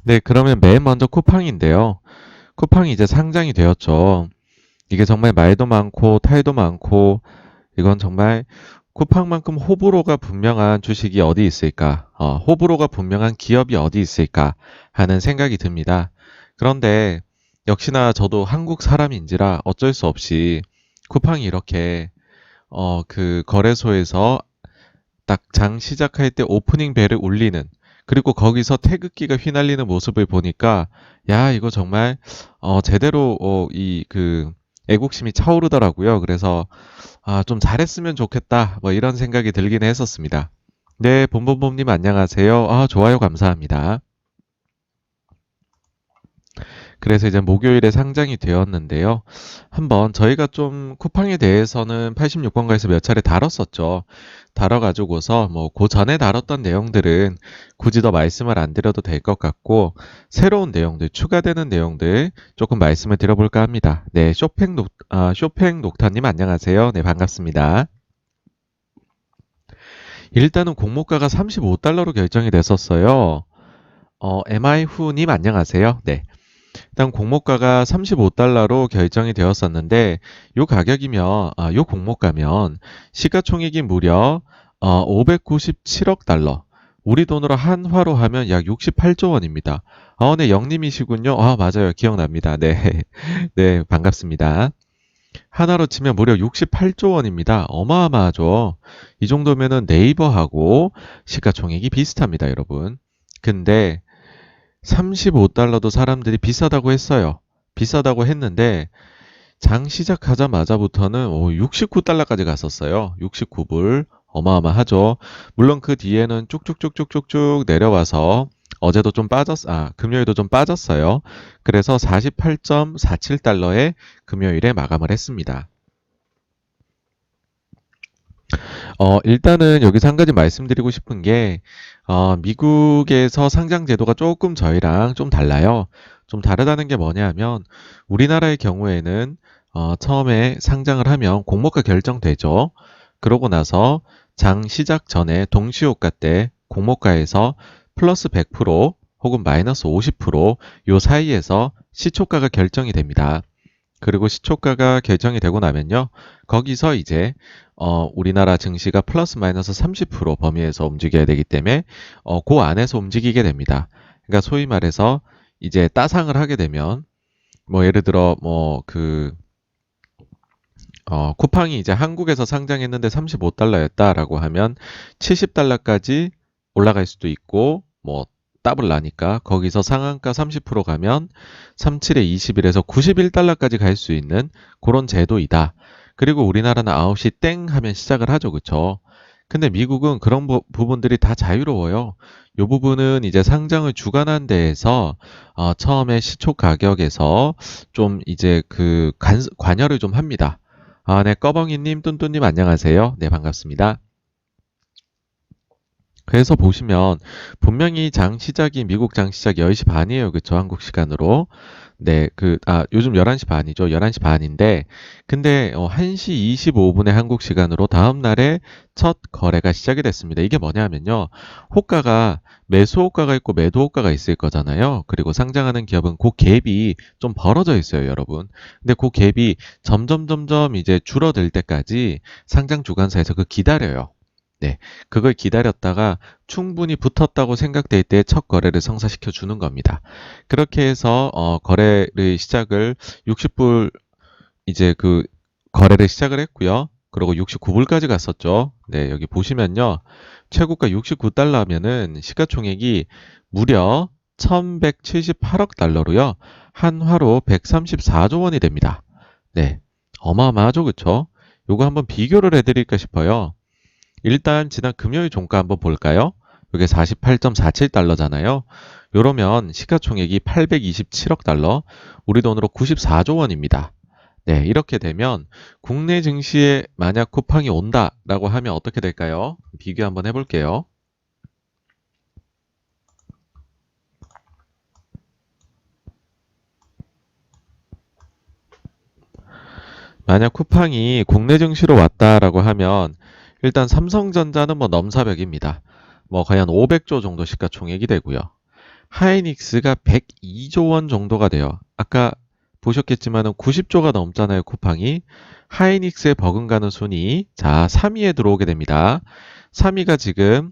네, 그러면 맨 먼저 쿠팡인데요. 쿠팡이 이제 상장이 되었죠. 이게 정말 말도 많고 탈도 많고 이건 정말 쿠팡만큼 호불호가 분명한 주식이 어디 있을까? 호불호가 분명한 기업이 어디 있을까? 하는 생각이 듭니다. 그런데 역시나 저도 한국 사람인지라 어쩔 수 없이 쿠팡이 이렇게 그 거래소에서 딱 장 시작할 때 오프닝 벨을 울리는 그리고 거기서 태극기가 휘날리는 모습을 보니까 야 이거 정말 제대로 이 그 애국심이 차오르더라고요. 그래서 좀 잘했으면 좋겠다 뭐 이런 생각이 들긴 했었습니다. 네, 본본범님 안녕하세요. 좋아요 감사합니다. 그래서 이제 목요일에 상장이 되었는데요. 한번 저희가 좀 쿠팡에 대해서는 86번가에서 몇 차례 다뤘었죠. 다뤄가지고서 뭐 그 전에 다뤘던 내용들은 굳이 더 말씀을 안 드려도 될 것 같고 새로운 내용들, 추가되는 내용들 조금 말씀을 드려볼까 합니다. 네, 쇼팽 녹타님 안녕하세요. 네, 반갑습니다. 일단은 공모가가 35달러로 결정이 됐었어요. MI 후님 안녕하세요. 네. 일단 공모가가 35달러로 결정이 되었었는데 요 가격이면 요 공모가면 시가총액이 무려 597억 달러. 우리 돈으로 한화로 하면 약 68조 원입니다. 네, 영님이시군요. 맞아요. 기억납니다. 네. 네, 반갑습니다. 하나로 치면 무려 68조 원입니다. 어마어마하죠. 이 정도면은 네이버하고 시가총액이 비슷합니다, 여러분. 근데 35달러도 사람들이 비싸다고 했어요. 비싸다고 했는데 장 시작하자마자부터는 69달러까지 갔었어요. 69불. 어마어마하죠. 물론 그 뒤에는 쭉쭉쭉쭉쭉쭉 내려와서 어제도 좀 금요일도 좀 빠졌어요. 그래서 48.47달러에 금요일에 마감을 했습니다. 일단은 여기서 한 가지 말씀드리고 싶은 게, 미국에서 상장 제도가 조금 저희랑 좀 달라요. 좀 다르다는 게 뭐냐 하면, 우리나라의 경우에는, 처음에 상장을 하면 공모가 결정되죠. 그러고 나서 장 시작 전에 동시호가 때 공모가에서 플러스 100% 혹은 마이너스 50%요 사이에서 시초가가 결정이 됩니다. 그리고 시초가가 결정이 되고 나면요. 거기서 이제 우리나라 증시가 플러스 마이너스 30% 범위에서 움직여야 되기 때문에 그 안에서 움직이게 됩니다. 그러니까 소위 말해서 이제 따상을 하게 되면 뭐 예를 들어 쿠팡이 이제 한국에서 상장했는데 35달러였다라고 하면 70달러까지 올라갈 수도 있고 뭐 더블 나니까 거기서 상한가 30% 가면 37에 21에서 91달러까지 갈 수 있는 그런 제도이다. 그리고 우리나라는 9시 땡 하면 시작을 하죠. 그쵸? 근데 미국은 그런 부분들이 다 자유로워요. 이 부분은 이제 상장을 주관한 데에서 처음에 시초 가격에서 좀 이제 관여를 좀 합니다. 네, 꺼벙이님, 뚠뚠님 안녕하세요. 네, 반갑습니다. 그래서 보시면 분명히 장 시작이 미국 장 시작 10시 반이에요. 그쵸? 한국 시간으로. 네, 요즘 11시 반이죠. 11시 반인데 근데 1시 25분에 한국 시간으로 다음 날에 첫 거래가 시작이 됐습니다. 이게 뭐냐면요. 호가가 매수 호가가 있고 매도 호가가 있을 거잖아요. 그리고 상장하는 기업은 그 갭이 좀 벌어져 있어요, 여러분. 근데 그 갭이 점점 이제 줄어들 때까지 상장 주관사에서 기다려요. 네, 그걸 기다렸다가 충분히 붙었다고 생각될 때 첫 거래를 성사시켜 주는 겁니다. 그렇게 해서 거래를 시작을 60불 이제 거래를 시작을 했고요. 그리고 69불까지 갔었죠. 네, 여기 보시면요. 최고가 69달러 하면은 시가총액이 무려 1178억 달러로요. 한화로 134조 원이 됩니다. 네, 어마어마하죠, 그쵸? 요거 한번 비교를 해드릴까 싶어요. 일단 지난 금요일 종가 한번 볼까요? 이게 48.47달러잖아요. 요러면 시가총액이 827억 달러, 우리 돈으로 94조 원입니다. 네, 이렇게 되면 국내 증시에 만약 쿠팡이 온다라고 하면 어떻게 될까요? 비교 한번 해볼게요. 만약 쿠팡이 국내 증시로 왔다라고 하면 일단 삼성전자는 뭐 넘사벽입니다. 뭐 거의 한 500조 정도 시가총액이 되고요. 하이닉스가 102조 원 정도가 돼요. 아까 보셨겠지만은 90조가 넘잖아요, 쿠팡이. 하이닉스에 버금가는 순위. 자, 3위에 들어오게 됩니다. 3위가 지금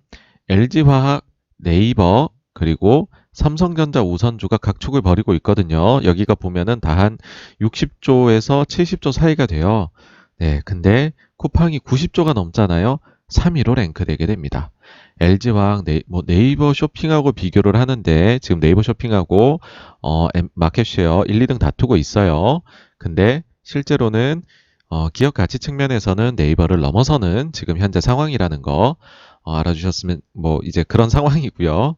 LG화학, 네이버, 그리고 삼성전자, 우선주가 각축을 벌이고 있거든요. 여기가 보면은 다 한 60조에서 70조 사이가 돼요. 네, 근데 쿠팡이 90조가 넘잖아요. 3위로 랭크되게 됩니다. LG화학, 네이버 쇼핑하고 비교를 하는데 지금 네이버 쇼핑하고 마켓쉐어 1, 2등 다투고 있어요. 근데 실제로는 기업 가치 측면에서는 네이버를 넘어서는 지금 현재 상황이라는 거 알아주셨으면 뭐 이제 그런 상황이고요.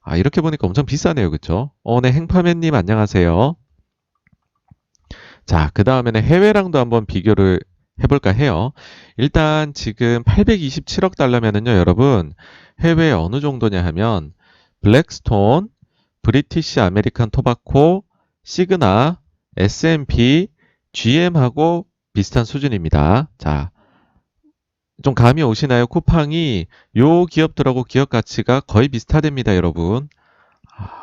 아, 이렇게 보니까 엄청 비싸네요. 그쵸? 네, 행파맨님 안녕하세요. 자, 그 다음에는 해외랑도 한번 비교를 해볼까 해요. 일단 지금 827억 달러면은요, 여러분, 해외 어느 정도냐 하면, 블랙스톤, 브리티시 아메리칸 토바코, 시그나, S&P, GM하고 비슷한 수준입니다. 자, 좀 감이 오시나요? 쿠팡이 요 기업들하고 기업 가치가 거의 비슷하답니다, 여러분.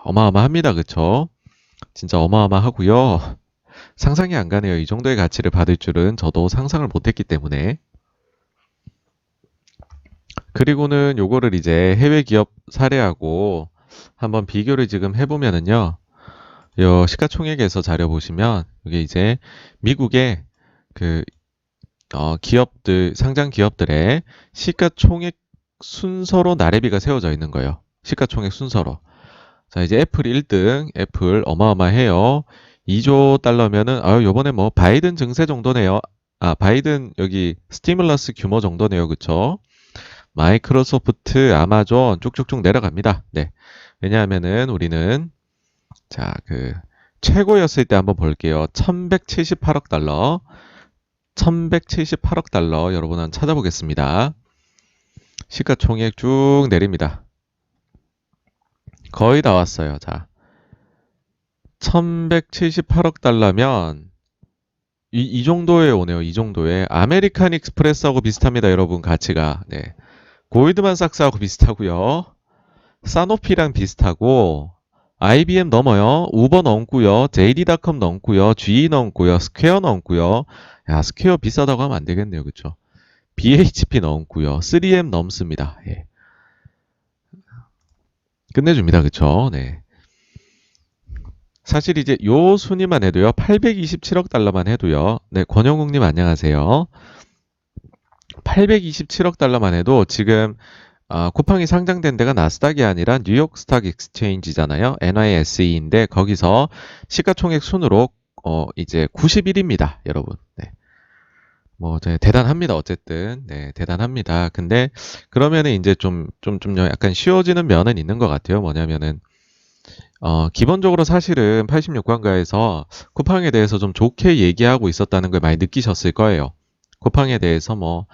어마어마합니다, 그쵸? 진짜 어마어마하고요. 상상이 안 가네요. 이 정도의 가치를 받을 줄은 저도 상상을 못했기 때문에. 그리고는 요거를 이제 해외 기업 사례하고 한번 비교를 지금 해보면은요. 요 시가총액에서 자료 보시면 이게 이제 미국의 그 기업들 상장 기업들의 시가총액 순서로 나래비가 세워져 있는 거예요. 시가총액 순서로. 자, 이제 애플 1등. 애플 어마어마해요. 2조 달러면은 요번에 뭐 바이든 증세 정도네요. 바이든 여기 스티뮬러스 규모 정도네요. 그쵸? 마이크로소프트, 아마존 쭉쭉쭉 내려갑니다. 네. 왜냐하면은 우리는 자, 최고였을 때 한번 볼게요. 1178억 달러. 1178억 달러 여러분 한번 찾아보겠습니다. 시가총액 쭉 내립니다. 거의 다 왔어요. 자, 1178억 달러면 이 정도에 오네요. 이 정도에. 아메리칸 익스프레스하고 비슷합니다. 여러분 가치가. 네. 골드만삭스하고 비슷하고요. 사노피랑 비슷하고 IBM 넘어요. 우버 넘고요. JD.com 넘고요. GE 넘고요. 스퀘어 넘고요. 야, 스퀘어 비싸다고 하면 안 되겠네요. 그쵸? BHP 넘고요. 3M 넘습니다. 예. 끝내줍니다. 그쵸? 네. 사실 이제 요 순위만 해도요. 827억 달러만 해도요. 네, 권영욱님 안녕하세요. 827억 달러만 해도 지금 쿠팡이 상장된 데가 나스닥이 아니라 뉴욕 스탁 익스체인지잖아요. NYSE인데 거기서 시가총액 순으로 이제 91입니다, 여러분. 네. 뭐 대단합니다. 어쨌든 네, 대단합니다. 근데 그러면은 이제 좀 약간 쉬워지는 면은 있는 것 같아요. 뭐냐면은 기본적으로 사실은 86관가에서 쿠팡에 대해서 좀 좋게 얘기하고 있었다는 걸 많이 느끼셨을 거예요. 쿠팡에 대해서 뭐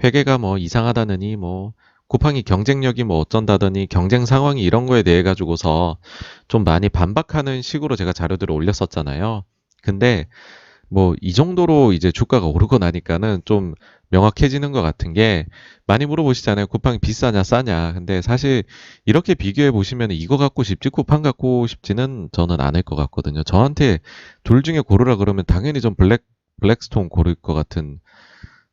회계가 뭐 이상하다느니 뭐 쿠팡이 경쟁력이 뭐 어쩐다더니 경쟁 상황이 이런 거에 대해 가지고서 좀 많이 반박하는 식으로 제가 자료들을 올렸었잖아요. 근데 뭐 이 정도로 이제 주가가 오르고 나니까는 좀 명확해지는 것 같은 게 많이 물어보시잖아요. 쿠팡이 비싸냐 싸냐. 근데 사실 이렇게 비교해 보시면 이거 갖고 싶지 쿠팡 갖고 싶지는 저는 않을 것 같거든요. 저한테 둘 중에 고르라 그러면 당연히 좀 블랙스톤 고를 것 같은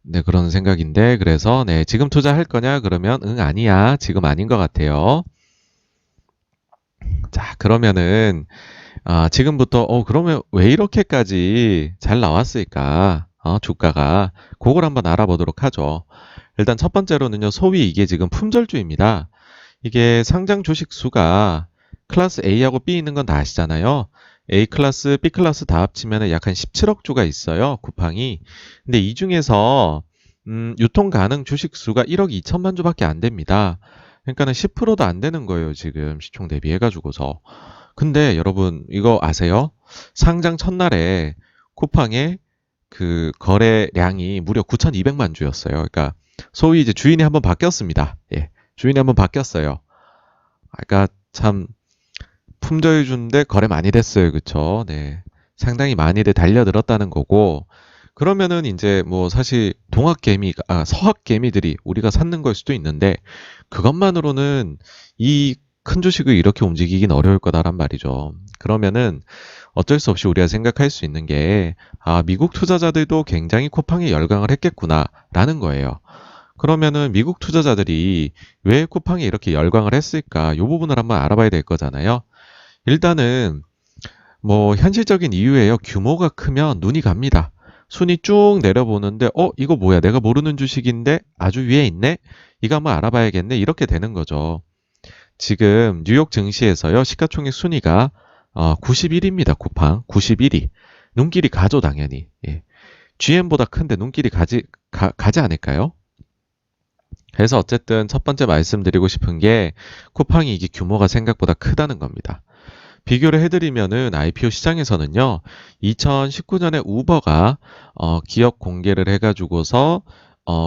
네, 그런 생각인데 그래서 네, 지금 투자할 거냐 그러면 응 아니야. 지금 아닌 것 같아요. 자, 그러면은 지금부터, 그러면 왜 이렇게까지 잘 나왔을까? 주가가. 그걸 한번 알아보도록 하죠. 일단 첫 번째로는요, 소위 이게 지금 품절주입니다. 이게 상장 주식 수가 클래스 A하고 B 있는 건 다 아시잖아요. A 클래스, B 클래스 다 합치면 약 한 17억 주가 있어요, 쿠팡이. 근데 이 중에서, 유통 가능 주식 수가 1억 2천만 주밖에 안 됩니다. 그러니까는 10%도 안 되는 거예요, 지금 시총 대비해가지고서. 근데 여러분 이거 아세요? 상장 첫날에 쿠팡의 거래량이 무려 9,200만 주였어요. 그러니까 소위 이제 주인이 한번 바뀌었습니다. 예. 주인이 한번 바뀌었어요. 그러니까 참 품절주인데 거래 많이 됐어요. 그쵸? 네. 상당히 많이들 달려들었다는 거고 그러면은 이제 뭐 사실 서학 개미들이 우리가 샀는 걸 수도 있는데 그것만으로는 이 큰 주식을 이렇게 움직이긴 어려울 거다란 말이죠. 그러면은 어쩔 수 없이 우리가 생각할 수 있는 게, 아, 미국 투자자들도 굉장히 쿠팡에 열광을 했겠구나라는 거예요. 그러면은 미국 투자자들이 왜 쿠팡에 이렇게 열광을 했을까? 이 부분을 한번 알아봐야 될 거잖아요. 일단은 뭐 현실적인 이유예요. 규모가 크면 눈이 갑니다. 순위 쭉 내려보는데, 이거 뭐야? 내가 모르는 주식인데 아주 위에 있네? 이거 한번 알아봐야겠네? 이렇게 되는 거죠. 지금 뉴욕 증시에서요, 시가총액 순위가 91입니다. 쿠팡 91위. 눈길이 가죠, 당연히. 예. GM보다 큰데 눈길이 가지 않을까요? 그래서 어쨌든 첫 번째 말씀드리고 싶은 게 쿠팡이 이게 규모가 생각보다 크다는 겁니다. 비교를 해드리면은 IPO 시장에서는요, 2019년에 우버가 기업 공개를 해가지고서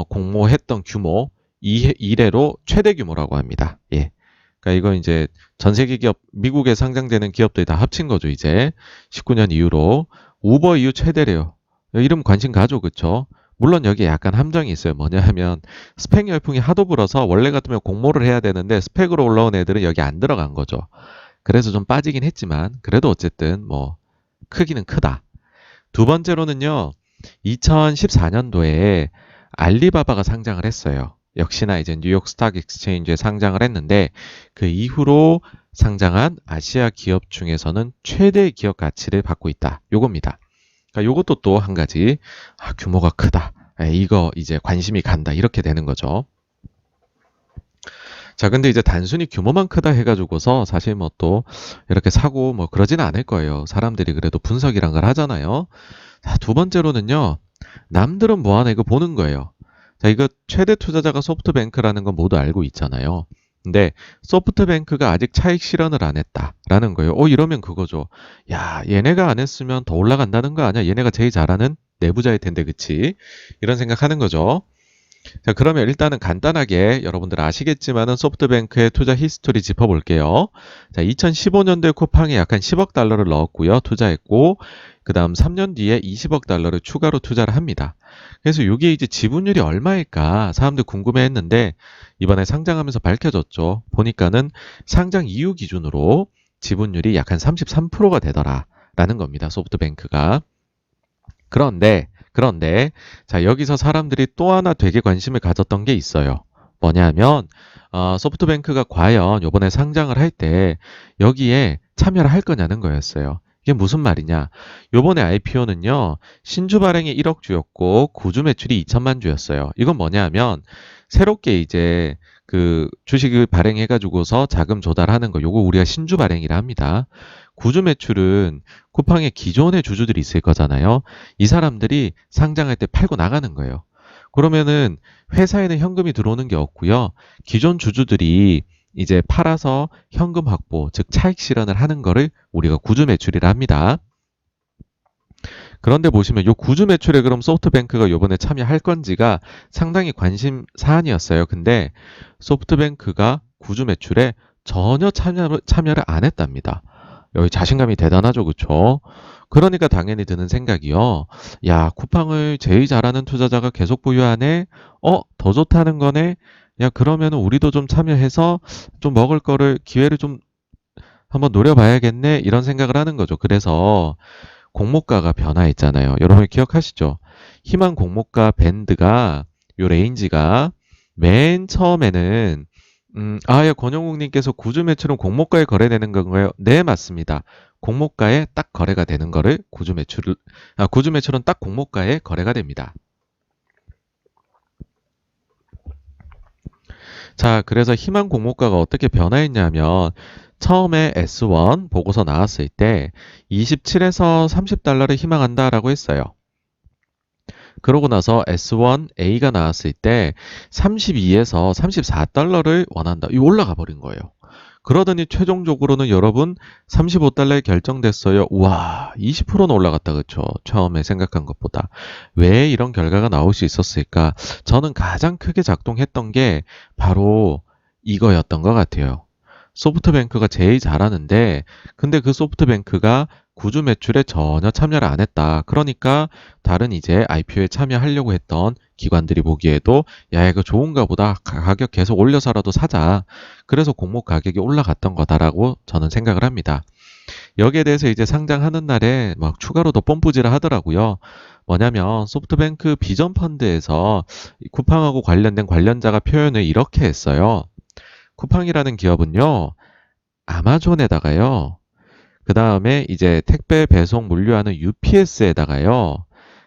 공모했던 규모 이래로 최대 규모라고 합니다. 예. 그러니까 이건 이제 전 세계 기업, 미국에 상장되는 기업들이 다 합친 거죠, 이제. 19년 이후로. 우버 이후 최대래요. 이름 관심 가죠, 그쵸? 물론 여기에 약간 함정이 있어요. 뭐냐 하면 스펙 열풍이 하도 불어서 원래 같으면 공모를 해야 되는데 스펙으로 올라온 애들은 여기 안 들어간 거죠. 그래서 좀 빠지긴 했지만 그래도 어쨌든 뭐 크기는 크다. 두 번째로는요. 2014년도에 알리바바가 상장을 했어요. 역시나 이제 뉴욕 스탁 익스체인지에 상장을 했는데 그 이후로 상장한 아시아 기업 중에서는 최대 기업 가치를 받고 있다. 요겁니다. 그러니까 요것도 또 한 가지 규모가 크다. 이거 이제 관심이 간다. 이렇게 되는 거죠. 자, 근데 이제 단순히 규모만 크다 해가지고서 사실 뭐 또 이렇게 사고 뭐 그러지는 않을 거예요. 사람들이 그래도 분석이란 걸 하잖아요. 자, 두 번째로는요. 남들은 뭐 하나 이거 보는 거예요. 자, 이거 최대 투자자가 소프트뱅크라는 건 모두 알고 있잖아요. 근데 소프트뱅크가 아직 차익 실현을 안 했다라는 거예요. 이러면 그거죠. 야, 얘네가 안 했으면 더 올라간다는 거 아니야? 얘네가 제일 잘하는 내부자일 텐데, 그치? 이런 생각하는 거죠. 자, 그러면 일단은 간단하게 여러분들 아시겠지만은 소프트뱅크의 투자 히스토리 짚어볼게요. 자, 2015년도에 쿠팡에 약 한 10억 달러를 넣었고요. 투자했고, 그 다음 3년 뒤에 20억 달러를 추가로 투자를 합니다. 그래서 이게 이제 지분율이 얼마일까 사람들 궁금해 했는데, 이번에 상장하면서 밝혀졌죠. 보니까는 상장 이후 기준으로 지분율이 약 한 33%가 되더라. 라는 겁니다. 소프트뱅크가. 그런데, 자, 여기서 사람들이 또 하나 되게 관심을 가졌던 게 있어요. 뭐냐면, 소프트뱅크가 과연 요번에 상장을 할 때 여기에 참여를 할 거냐는 거였어요. 이게 무슨 말이냐? 요번에 IPO는요, 신주 발행이 1억 주였고, 구주 매출이 2천만 주였어요. 이건 뭐냐면, 새롭게 이제 그 주식을 발행해가지고서 자금 조달하는 거, 요거 우리가 신주 발행이라 합니다. 구주 매출은 쿠팡의 기존의 주주들이 있을 거잖아요. 이 사람들이 상장할 때 팔고 나가는 거예요. 그러면은 회사에는 현금이 들어오는 게 없고요. 기존 주주들이 이제 팔아서 현금 확보, 즉 차익 실현을 하는 거를 우리가 구주 매출이라 합니다. 그런데 보시면 요 구주 매출에 그럼 소프트뱅크가 요번에 참여할 건지가 상당히 관심 사안이었어요. 근데 소프트뱅크가 구주 매출에 전혀 참여를 안 했답니다. 여기 자신감이 대단하죠, 그쵸? 그러니까 당연히 드는 생각이요. 야, 쿠팡을 제일 잘하는 투자자가 계속 보유하네? 더 좋다는 거네? 야, 그러면은 우리도 좀 참여해서 좀 먹을 거를 기회를 좀 한번 노려봐야겠네? 이런 생각을 하는 거죠. 그래서 공모가가 변화했잖아요. 여러분 기억하시죠? 희망 공모가 밴드가 요 레인지가 맨 처음에는 권영욱님께서 구주 매출은 공모가에 거래되는 건가요? 네, 맞습니다. 공모가에 딱 거래가 되는 거를 구주 매출은 딱 공모가에 거래가 됩니다. 자, 그래서 희망 공모가가 어떻게 변화했냐면 처음에 S1 보고서 나왔을 때 27에서 30달러를 희망한다라고 했어요. 그러고 나서 S1A가 나왔을 때 32에서 34달러를 원한다. 이 올라가 버린 거예요. 그러더니 최종적으로는 여러분 35달러에 결정됐어요. 우와, 20%는 올라갔다. 그쵸? 처음에 생각한 것보다. 왜 이런 결과가 나올 수 있었을까? 저는 가장 크게 작동했던 게 바로 이거였던 것 같아요. 소프트뱅크가 제일 잘하는데 근데 그 소프트뱅크가 구주 매출에 전혀 참여를 안 했다. 그러니까 다른 이제 IPO에 참여하려고 했던 기관들이 보기에도 야, 이거 좋은가 보다. 가격 계속 올려서라도 사자. 그래서 공모 가격이 올라갔던 거다라고 저는 생각을 합니다. 여기에 대해서 이제 상장하는 날에 막 추가로 더 뽐뿌지를 하더라고요. 뭐냐면 소프트뱅크 비전 펀드에서 쿠팡하고 관련된 관련자가 표현을 이렇게 했어요. 쿠팡이라는 기업은요, 아마존에다가요, 그 다음에 이제 택배 배송 물류하는 UPS에다가요,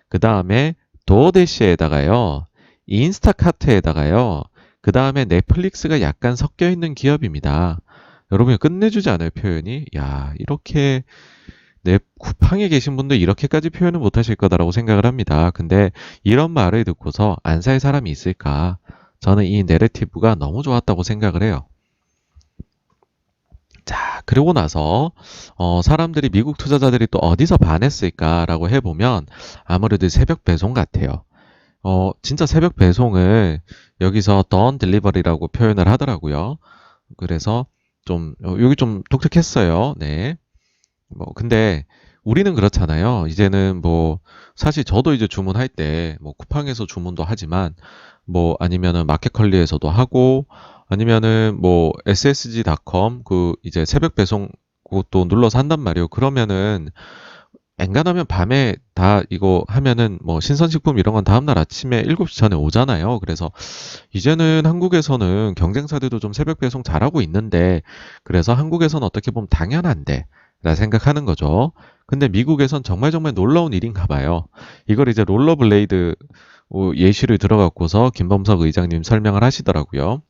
그 다음에 도어대시에다가요, 인스타카트에다가요, 그 다음에 넷플릭스가 약간 섞여 있는 기업입니다. 여러분이 끝내주지 않을 표현이, 야, 이렇게 내 쿠팡에 계신 분도 이렇게까지 표현을 못 하실 거다라고 생각을 합니다. 근데 이런 말을 듣고서 안 살 사람이 있을까? 저는 이 내러티브가 너무 좋았다고 생각을 해요. 자, 그러고 나서 사람들이 미국 투자자들이 또 어디서 반했을까라고 해보면 아무래도 새벽 배송 같아요. 진짜 새벽 배송을 여기서 dawn delivery라고 표현을 하더라고요. 그래서 좀 여기 좀 독특했어요. 네. 뭐 근데 우리는 그렇잖아요. 이제는 뭐 사실 저도 이제 주문할 때 뭐 쿠팡에서 주문도 하지만 뭐 아니면은 마켓컬리에서도 하고 아니면은 뭐 ssg.com 그 이제 새벽 배송 그것도 눌러서 한단 말이에요. 그러면은 엔간하면 밤에 다 이거 하면은 뭐 신선식품 이런 건 다음날 아침에 7시 전에 오잖아요. 그래서 이제는 한국에서는 경쟁사들도 좀 새벽 배송 잘하고 있는데 그래서 한국에서는 어떻게 보면 당연한데 라 생각하는 거죠. 근데 미국에선 정말 정말 놀라운 일인가 봐요. 이걸 이제 롤러블레이드 예시를 들어갖고서 김범석 의장님 설명을 하시더라고요.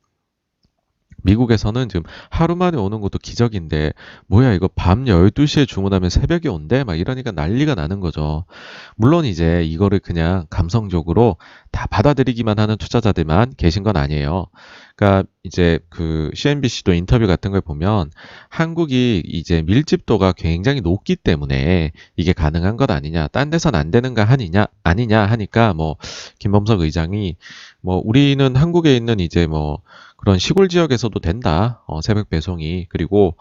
미국에서는 지금 하루 만에 오는 것도 기적인데 뭐야 이거 밤 12시에 주문하면 새벽에 온대? 막 이러니까 난리가 나는 거죠. 물론 이제 이거를 그냥 감성적으로 다 받아들이기만 하는 투자자들만 계신 건 아니에요. 그러니까 이제 그 CNBC도 인터뷰 같은 걸 보면 한국이 이제 밀집도가 굉장히 높기 때문에 이게 가능한 것 아니냐, 딴 데선 안 되는가 하니냐, 아니냐 하니까 뭐 김범석 의장이 뭐 우리는 한국에 있는 이제 뭐 그런 시골 지역에서도 된다. 새벽 배송이. 그리고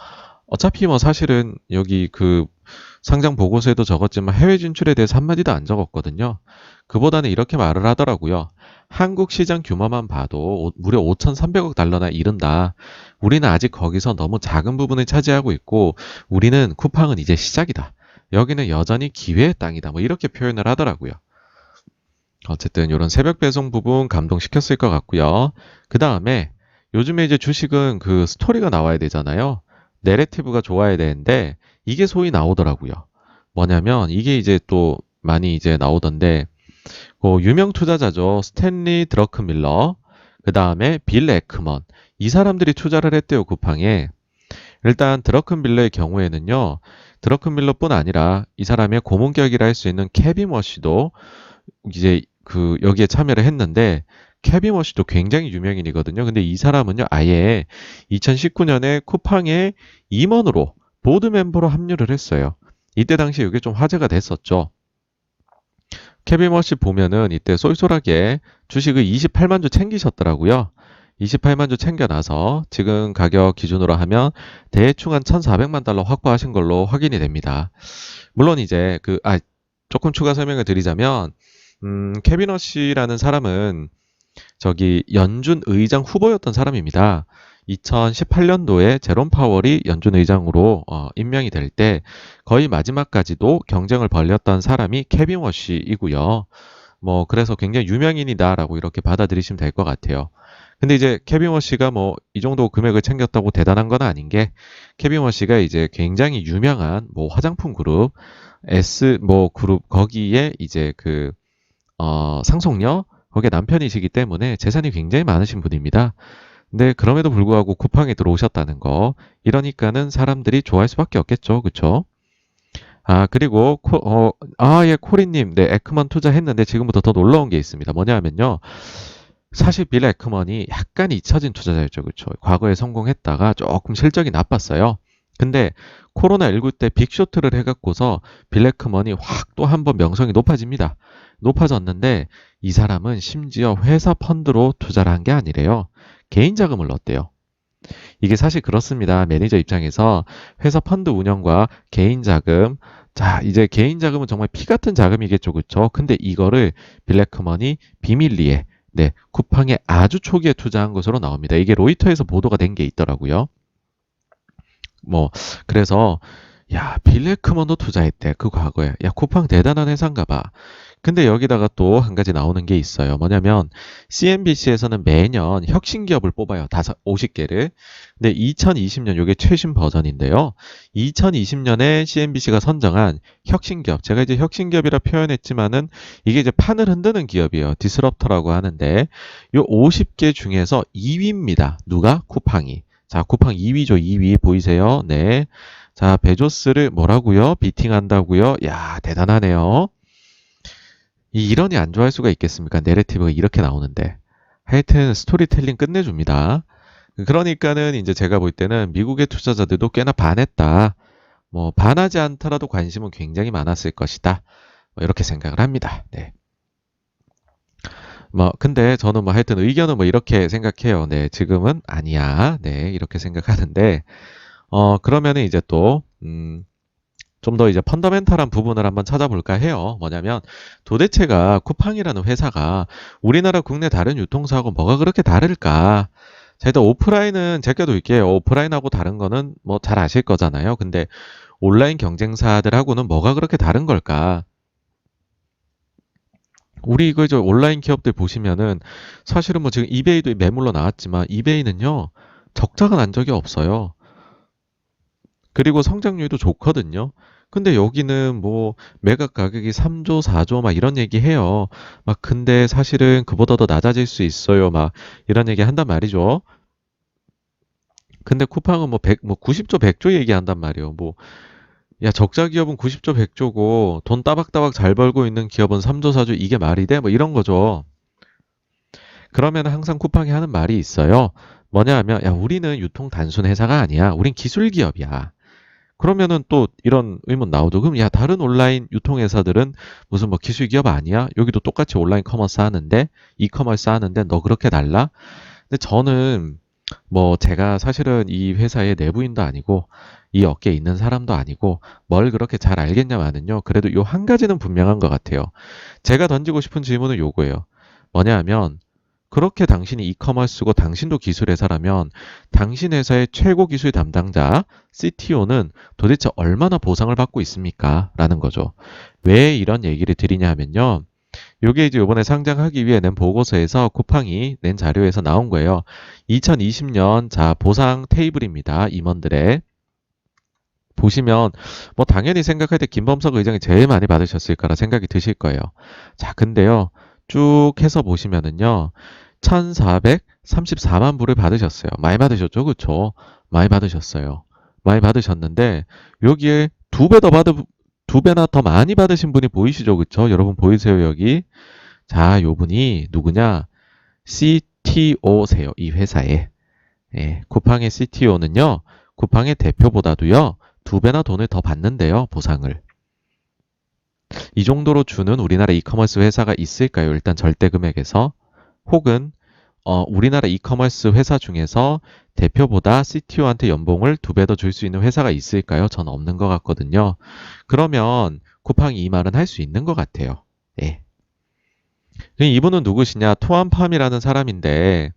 어차피 뭐 사실은 여기 그 상장 보고서에도 적었지만 해외 진출에 대해서 한마디도 안 적었거든요. 그보다는 이렇게 말을 하더라고요. 한국 시장 규모만 봐도 무려 5,300억 달러나 이른다. 우리는 아직 거기서 너무 작은 부분을 차지하고 있고 우리는 쿠팡은 이제 시작이다. 여기는 여전히 기회의 땅이다. 뭐 이렇게 표현을 하더라고요. 어쨌든 이런 새벽 배송 부분 감동시켰을 것 같고요. 그 다음에 요즘에 이제 주식은 그 스토리가 나와야 되잖아요. 내러티브가 좋아야 되는데 이게 소위 나오더라고요. 뭐냐면 이게 이제 또 많이 이제 나오던데 유명 투자자죠. 스탠리 드러큰밀러, 그 다음에 빌 에크먼 이 사람들이 투자를 했대요. 쿠팡에. 일단 드러큰밀러의 경우에는요. 드러큰밀러뿐 아니라 이 사람의 고문격이라 할 수 있는 케빈 워시도 이제 그 여기에 참여를 했는데 케빈 워시도 굉장히 유명인이거든요. 근데 이 사람은요, 아예 2019년에 쿠팡의 임원으로 보드 멤버로 합류를 했어요. 이때 당시에 이게 좀 화제가 됐었죠. 케빈 워시 보면은 이때 쏠쏠하게 주식을 28만 주 챙기셨더라고요. 28만 주 챙겨놔서 지금 가격 기준으로 하면 대충 한 1,400만 달러 확보하신 걸로 확인이 됩니다. 물론 이제 조금 추가 설명을 드리자면 케빈 워시라는 사람은 저기 연준 의장 후보였던 사람입니다. 2018년도에 제롬 파월이 연준 의장으로 임명이 될 때 거의 마지막까지도 경쟁을 벌였던 사람이 케빈 워시이고요. 뭐 그래서 굉장히 유명인이다라고 이렇게 받아들이시면 될 것 같아요. 근데 이제 케빈 워시가 뭐 이 정도 금액을 챙겼다고 대단한 건 아닌 게 케빈 워시가 이제 굉장히 유명한 뭐 화장품 그룹 S 뭐 그룹 거기에 이제 그 상속녀 거기에 남편이시기 때문에 재산이 굉장히 많으신 분입니다. 근데 그럼에도 불구하고 쿠팡에 들어오셨다는 거 이러니까는 사람들이 좋아할 수밖에 없겠죠. 그쵸? 그리고 예, 코리님, 네, 에크먼 투자했는데 지금부터 더 놀라운 게 있습니다. 뭐냐 하면요. 사실 빌 에크먼이 약간 잊혀진 투자자였죠. 그쵸? 과거에 성공했다가 조금 실적이 나빴어요. 근데 코로나19 때 빅쇼트를 해갖고서 빌 에크먼이 확 또 한 번 명성이 높아집니다. 높아졌는데 이 사람은 심지어 회사 펀드로 투자를 한 게 아니래요. 개인 자금을 넣었대요. 이게 사실 그렇습니다. 매니저 입장에서 회사 펀드 운영과 개인 자금, 자, 이제 개인 자금은 정말 피 같은 자금이겠죠, 그쵸? 근데 이거를 블랙머니 비밀리에, 네, 쿠팡의 아주 초기에 투자한 것으로 나옵니다. 이게 로이터에서 보도가 된 게 있더라고요. 뭐, 그래서, 야, 빌레크먼도 투자했대, 그 과거에. 야, 쿠팡 대단한 회사인가 봐. 근데 여기다가 또 한 가지 나오는 게 있어요. 뭐냐면, CNBC에서는 매년 혁신 기업을 뽑아요. 50개를. 근데 2020년, 요게 최신 버전인데요. 2020년에 CNBC가 선정한 혁신 기업. 제가 이제 혁신 기업이라 표현했지만은, 이게 이제 판을 흔드는 기업이에요. 디스럽터라고 하는데, 요 50개 중에서 2위입니다. 누가? 쿠팡이. 자, 쿠팡 2위죠. 2위 보이세요? 네. 자, 베조스를 뭐라고요? 비팅한다고요? 야, 대단하네요. 이 일원이 안 좋아할 수가 있겠습니까? 내레티브가 이렇게 나오는데. 하여튼 스토리텔링 끝내줍니다. 그러니까는 이제 제가 볼 때는 미국의 투자자들도 꽤나 반했다. 뭐 반하지 않더라도 관심은 굉장히 많았을 것이다. 뭐 이렇게 생각을 합니다. 네. 뭐 근데 저는 뭐 하여튼 의견은 뭐 이렇게 생각해요. 네, 지금은 아니야. 네, 이렇게 생각하는데 그러면은 이제 또 좀 더 이제 펀더멘탈한 부분을 한번 찾아볼까 해요. 뭐냐면 도대체가 쿠팡이라는 회사가 우리나라 국내 다른 유통사하고 뭐가 그렇게 다를까? 자, 일단 오프라인은 제껴둘게요. 오프라인하고 다른 거는 뭐 잘 아실 거잖아요. 근데 온라인 경쟁사들하고는 뭐가 그렇게 다른 걸까? 우리 이거 저 온라인 기업들 보시면은 사실은 뭐 지금 이베이도 매물로 나왔지만 이베이는요 적자가 난 적이 없어요. 그리고 성장률도 좋거든요. 근데 여기는 뭐 매각 가격이 3조, 4조 막 이런 얘기 해요. 막 근데 사실은 그보다 더 낮아질 수 있어요. 막 이런 얘기 한단 말이죠. 근데 쿠팡은 뭐 100, 뭐 90조, 100조 얘기한단 말이에요. 뭐 야, 적자 기업은 90조, 100조고 돈 따박따박 잘 벌고 있는 기업은 3조, 4조 이게 말이 돼? 뭐 이런 거죠. 그러면 항상 쿠팡이 하는 말이 있어요. 뭐냐 하면 야, 우리는 유통 단순 회사가 아니야. 우린 기술 기업이야. 그러면은 또 이런 의문 나오죠. 그럼 야, 다른 온라인 유통회사들은 무슨 뭐 기술 기업 아니야? 여기도 똑같이 온라인 커머스 하는데, 이커머스 하는데 너 그렇게 달라? 근데 저는 뭐 제가 사실은 이 회사의 내부인도 아니고 이 업계에 있는 사람도 아니고 뭘 그렇게 잘 알겠냐마는요. 그래도 요 한 가지는 분명한 것 같아요. 제가 던지고 싶은 질문은 요거예요. 뭐냐 하면 그렇게 당신이 이커머스고 당신도 기술 회사라면 당신 회사의 최고 기술 담당자 CTO는 도대체 얼마나 보상을 받고 있습니까? 라는 거죠. 왜 이런 얘기를 드리냐 하면요. 요게 이제 이번에 상장하기 위해 낸 보고서에서 쿠팡이 낸 자료에서 나온 거예요. 2020년 자 보상 테이블입니다. 임원들의 보시면 뭐 당연히 생각할 때 김범석 의장이 제일 많이 받으셨을 거라 생각이 드실 거예요. 자, 근데요. 쭉 해서 보시면은요. 1,434만 불을 받으셨어요. 많이 받으셨죠? 그쵸? 많이 받으셨어요. 많이 받으셨는데 여기에 두 배나 더 많이 받으신 분이 보이시죠? 그쵸? 여러분 보이세요, 여기? 자, 요 분이 누구냐? CTO세요. 이 회사에. 예, 쿠팡의 CTO는요. 쿠팡의 대표보다도요. 두 배나 돈을 더 받는데요. 보상을. 이 정도로 주는 우리나라 이커머스 회사가 있을까요? 일단 절대 금액에서. 혹은 우리나라 이커머스 회사 중에서 대표보다 CTO한테 연봉을 두 배 더 줄 수 있는 회사가 있을까요? 전 없는 것 같거든요. 그러면 쿠팡이 이 말은 할 수 있는 것 같아요. 예. 이분은 누구시냐? 토안팜이라는 사람인데,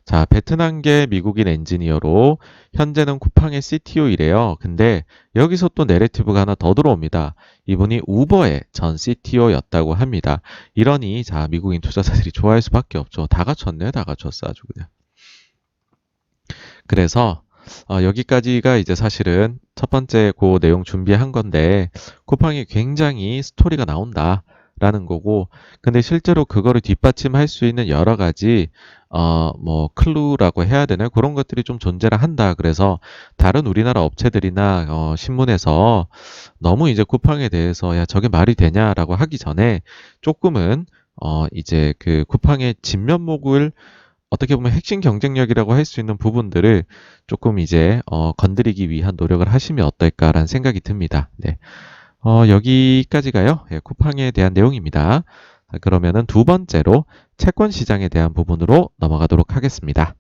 자, 베트남계 미국인 엔지니어로 현재는 쿠팡의 CTO이래요. 근데 여기서 또 내레티브가 하나 더 들어옵니다. 이분이 우버의 전 CTO였다고 합니다. 이러니 자, 미국인 투자자들이 좋아할 수밖에 없죠. 다 갖췄네, 다 갖췄어 아주 그냥. 그래서 여기까지가 이제 사실은 첫 번째 그 내용 준비한 건데 쿠팡이 굉장히 스토리가 나온다. 라는 거고, 근데 실제로 그거를 뒷받침할 수 있는 여러 가지, 뭐, 클루라고 해야 되나? 그런 것들이 좀 존재를 한다. 그래서 다른 우리나라 업체들이나, 신문에서 너무 이제 쿠팡에 대해서, 야, 저게 말이 되냐라고 하기 전에 조금은, 이제 그 쿠팡의 진면목을 어떻게 보면 핵심 경쟁력이라고 할 수 있는 부분들을 조금 이제, 건드리기 위한 노력을 하시면 어떨까라는 생각이 듭니다. 네. 여기까지가요. 예, 쿠팡에 대한 내용입니다. 자, 그러면은 두 번째로 채권 시장에 대한 부분으로 넘어가도록 하겠습니다.